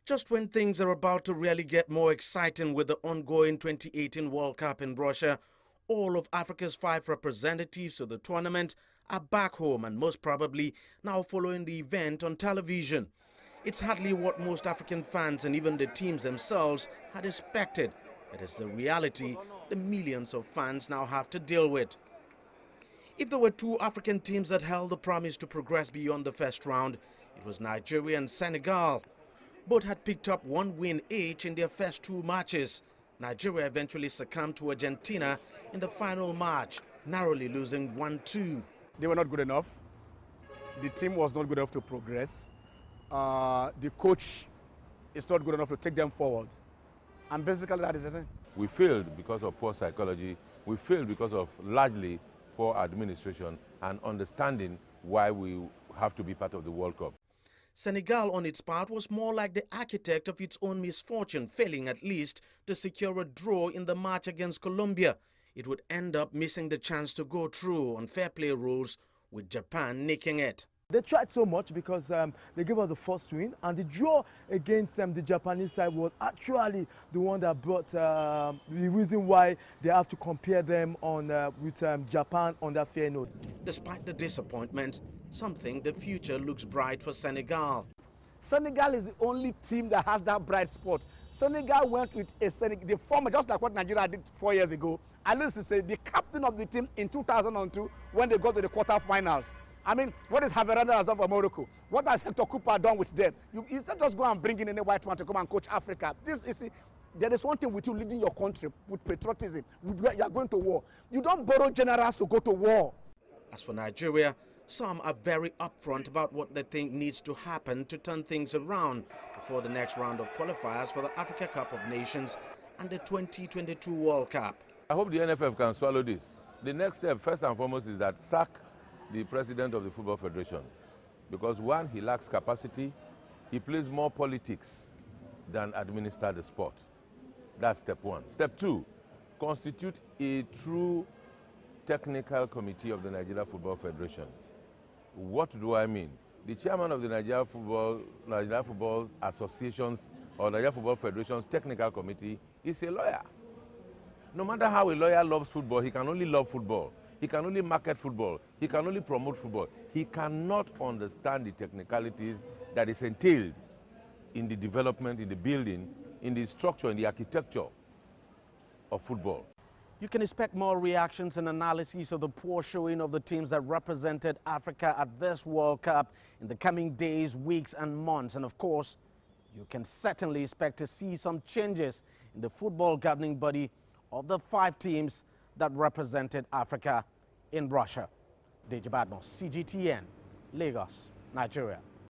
Just when things are about to really get more exciting with the ongoing 2018 World Cup in Russia, all of Africa's 5 representatives to the tournament are back home and most probably now following the event on television. It's hardly what most African fans and even the teams themselves had expected. It is the reality the millions of fans now have to deal with. If there were 2 African teams that held the promise to progress beyond the first round, it was Nigeria and Senegal. Both had picked up 1 win each in their first 2 matches. Nigeria eventually succumbed to Argentina in the final match, narrowly losing 1-2. They were not good enough. The team was not good enough to progress. The coach is not good enough to take them forward. And basically that is the thing. We failed because of poor psychology. We failed because of largely poor administration and understanding why we have to be part of the World Cup. Senegal, on its part, was more like the architect of its own misfortune, failing at least to secure a draw in the match against Colombia. It would end up missing the chance to go through on fair play rules, with Japan nicking it. They tried so much because they gave us the first win, and the draw against the Japanese side was actually the one that brought the reason why they have to compare them on with Japan on that fair note. Despite the disappointment, something the future looks bright for Senegal. Senegal is the only team that has that bright spot. Senegal went with the former, just like what Nigeria did 4 years ago. At least to say the captain of the team in 2002 when they got to the quarterfinals. I mean, what is Haveranda has done for Morocco? What has Hector Cooper done with them? You not just go and bring in any white man to come and coach Africa. There is one thing with you leading your country with patriotism. You are going to war. You don't borrow generals to go to war. As for Nigeria, some are very upfront about what they think needs to happen to turn things around before the next round of qualifiers for the Africa Cup of Nations and the 2022 World Cup. I hope the NFF can swallow this. The next step, first and foremost, is that sack the president of the Football Federation. Because 1, he lacks capacity. He plays more politics than administer the sport. That's step 1. Step 2, constitute a true technical committee of the Nigeria Football Federation. What do I mean? The chairman of the Nigeria Football Associations or Nigeria Football Federation's technical committee is a lawyer. No matter how a lawyer loves football, he can only love football. He can only market football. He can only promote football. He cannot understand the technicalities that is entailed in the development, in the building, in the structure, in the architecture of football. You can expect more reactions and analyses of the poor showing of the teams that represented Africa at this World Cup in the coming days, weeks, and months. And of course, you can certainly expect to see some changes in the football governing body of the 5 teams that represented Africa in Russia. Deji, Badmus, CGTN, Lagos, Nigeria.